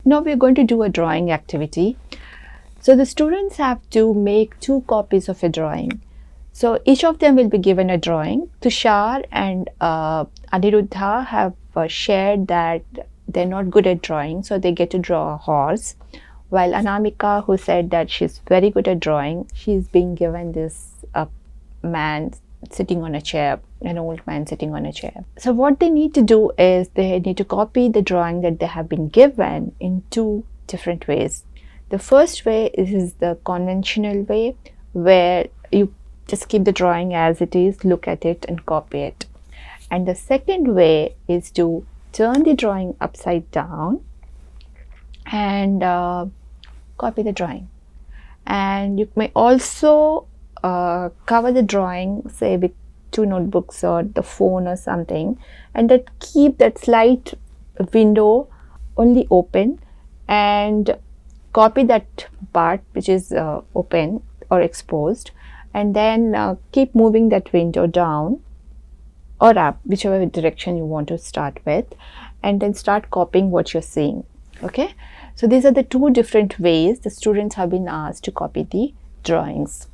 Now we're going to do a drawing activity. So the students have to make 2 copies of a drawing. So each of them will be given a drawing. Tushar and Aniruddha have shared that they're not good at drawing, so they get to draw a horse. While Anamika, who said that she's very good at drawing, she's being given this man sitting on a chair, an old man sitting on a chair. So what they need to do is they need to copy the drawing that they have been given in 2 different ways. The first way is the conventional way, where you just keep the drawing as it is, look at it and copy it. And the second way is to turn the drawing upside down and copy the drawing. And you may also cover the drawing, say with 2 notebooks or the phone or something, and that keep that slight window only open, and copy that part which is open or exposed, and then keep moving that window down or up, whichever direction you want to start with, and then start copying what you're seeing. Okay, so these are the 2 different ways the students have been asked to copy the drawings.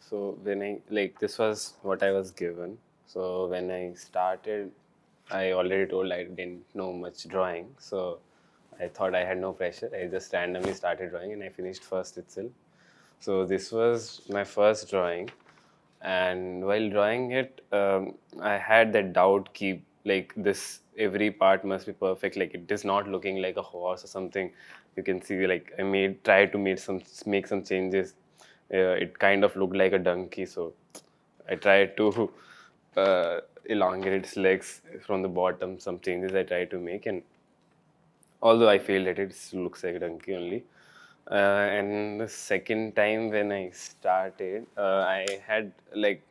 So when I like this was what I was given. So when I started, I already told I didn't know much drawing. So I thought I had no pressure. I just randomly started drawing and I finished first itself. So this was my first drawing, and while drawing it, I had that doubt. Keep like this, every part must be perfect. Like it is not looking like a horse or something. You can see like I made try to make some changes. It kind of looked like a donkey, so I tried to elongate its legs from the bottom. Some changes I tried to make, and although I failed at it, it looks like a donkey only. And the second time when I started, I had like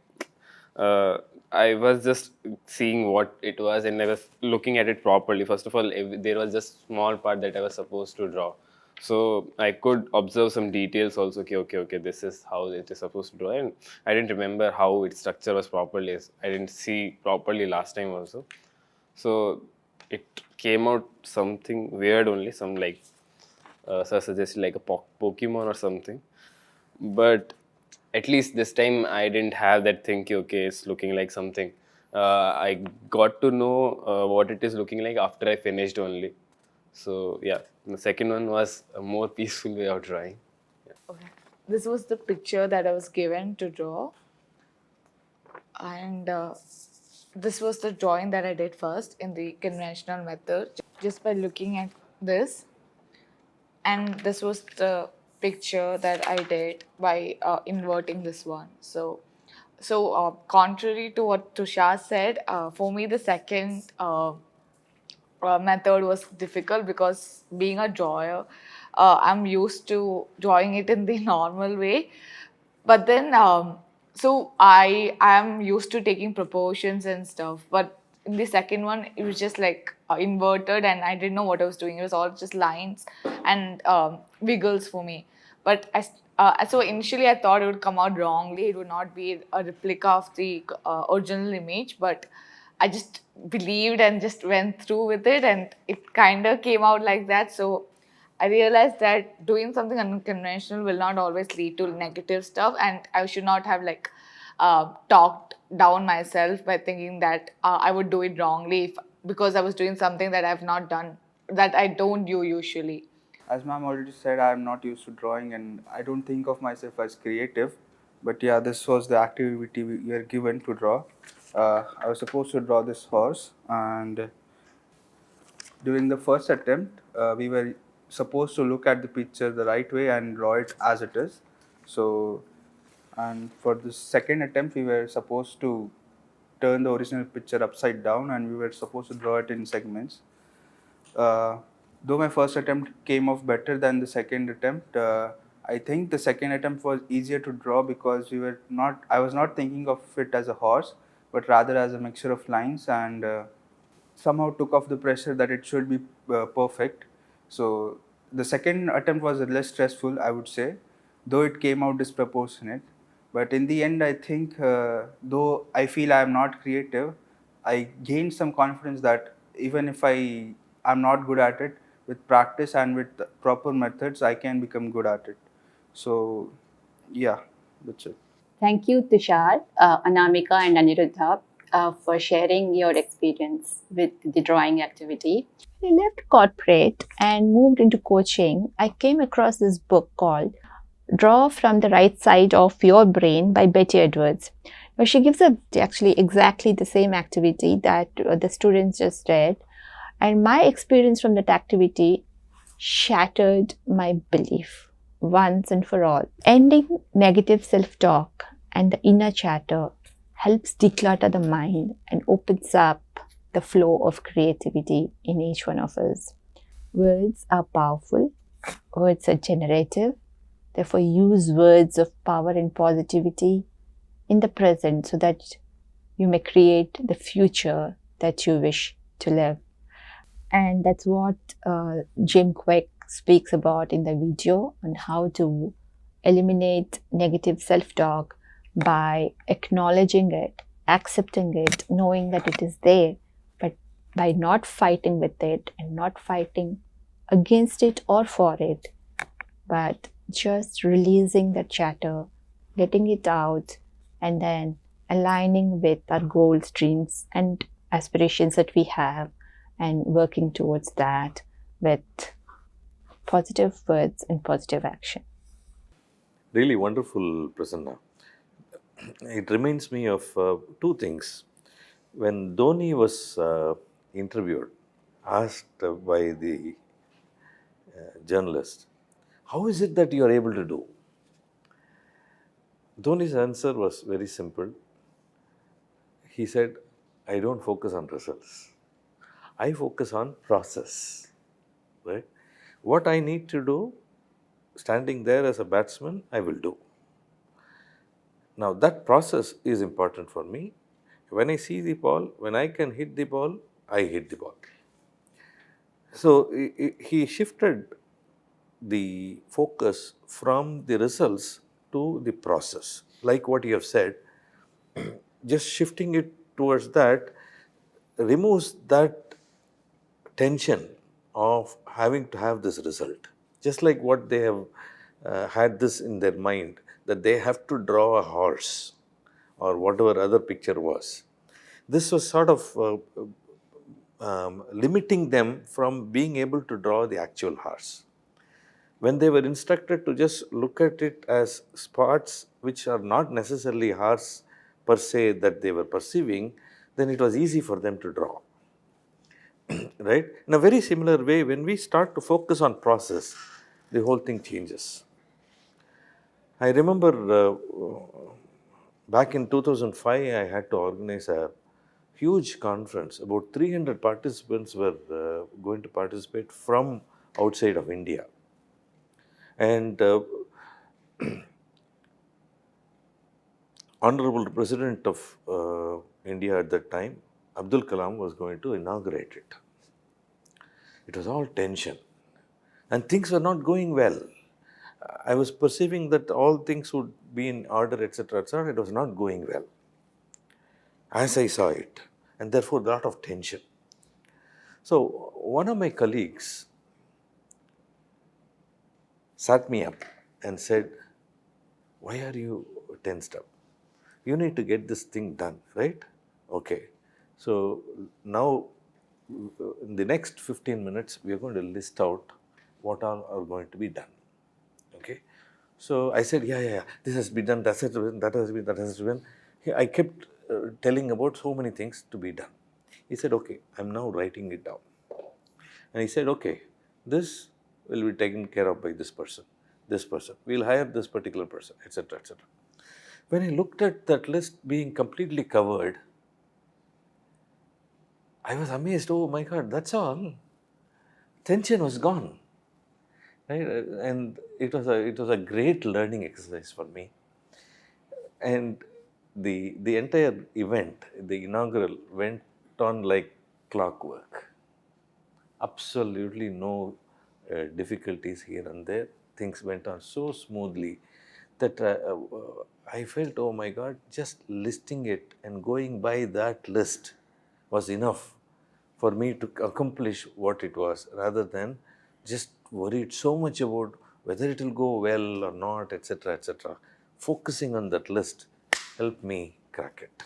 I was just seeing what it was, and I was looking at it properly. First of all, there was just small part that I was supposed to draw, so I could observe some details also. Okay, okay, okay, this is how it is supposed to draw, and I didn't remember how its structure was properly. I didn't see properly last time also, so it came out something weird only. Some like sir suggested like a Pokemon or something, but at least this time I didn't have that thinking. Okay, it's looking like something. I got to know what it is looking like after I finished only. So yeah, the second one was a more peaceful way of drawing. Okay. This was the picture that I was given to draw, and this was the drawing that I did first in the conventional method, just by looking at this. And this was the picture that I did by inverting this one. So contrary to what Tushar said, for me the second method was difficult because being a drawer, I'm used to drawing it in the normal way. But then, so I am used to taking proportions and stuff. But in the second one, it was just like inverted, and I didn't know what I was doing. It was all just lines and wiggles for me. But so initially, I thought it would come out wrongly. It would not be a replica of the original image, but I just believed and just went through with it, and it kind of came out like that. So I realized that doing something unconventional will not always lead to negative stuff, and I should not have like talked down myself by thinking that I would do it wrongly because I was doing something that I've not done, that I don't do usually. As ma'am already said, I am not used to drawing and I don't think of myself as creative. But yeah, this was the activity we were given to draw. I was supposed to draw this horse, and during the first attempt, we were supposed to look at the picture the right way and draw it as it is. So, and for the second attempt, we were supposed to turn the original picture upside down and we were supposed to draw it in segments. Uh, though my first attempt came off better than the second attempt, I think the second attempt was easier to draw because I was not thinking of it as a horse, but rather as a mixture of lines, and somehow took off the pressure that it should be perfect. So the second attempt was less stressful, I would say, though it came out disproportionate. But in the end, I think, though I feel I am not creative, I gained some confidence that even if I am not good at it, with practice and with proper methods, I can become good at it. So, yeah, that's it. Thank you, Tushar, Anamika, and Aniruddha for sharing your experience with the drawing activity. When I left corporate and moved into coaching, I came across this book called Draw from the Right Side of Your Brain by Betty Edwards. Now, she gives us actually exactly the same activity that the students just did. And my experience from that activity shattered my belief once and for all. Ending negative self talk and the inner chatter helps declutter the mind and opens up the flow of creativity in each one of us. Words are powerful, words are generative. Therefore, use words of power and positivity in the present so that you may create the future that you wish to live. And that's what Jim Quick speaks about in the video on how to eliminate negative self talk by acknowledging it, accepting it, knowing that it is there, but by not fighting with it and not fighting against it or for it, but just releasing the chatter, letting it out, and then aligning with our goals, dreams, and aspirations that we have, and working towards that with positive words and positive action. Really wonderful, Prasanna. It reminds me of two things. When Dhoni was interviewed, asked by the journalist, how is it that you are able to do? Dhoni's answer was very simple. He said, I don't focus on results. I focus on process. Right? What I need to do, standing there as a batsman, I will do. Now that process is important for me. When I see the ball, when I can hit the ball, I hit the ball. So he shifted the focus from the results to the process. Like what you have said, just shifting it towards that removes that tension of having to have this result. Just like what they have had this in their mind, that they have to draw a horse or whatever other picture was. This was sort of limiting them from being able to draw the actual horse. When they were instructed to just look at it as spots which are not necessarily horse per se that they were perceiving, then it was easy for them to draw. Right? In a very similar way, when we start to focus on process, the whole thing changes. I remember back in 2005, I had to organize a huge conference. About 300 participants were going to participate from outside of India. And Honorable President of India at that time, Abdul Kalam, was going to inaugurate it. It was all tension. And things were not going well. I was perceiving that all things would be in order, etc., etc. It was not going well, as I saw it, and therefore a lot of tension. So one of my colleagues sat me up and said, why are you tensed up? You need to get this thing done, right? Okay. So now in the next 15 minutes, we are going to list out what all are going to be done. Okay. So I said, yeah, this has been done, that has been, that has been, that has been. I kept telling about so many things to be done. He said, okay, I'm now writing it down. And he said, okay, this will be taken care of by this person, we'll hire this particular person, etc., etc. When I looked at that list being completely covered, I was amazed. Oh my God, that's all. Tension was gone. Right? And it was a great learning exercise for me. And the entire event, the inaugural, went on like clockwork. Absolutely no difficulties here and there. Things went on so smoothly that I felt, oh my God, just listing it and going by that list was enough for me to accomplish what it was, rather than just worried so much about whether it will go well or not, etc., etc. Focusing on that list helped me crack it.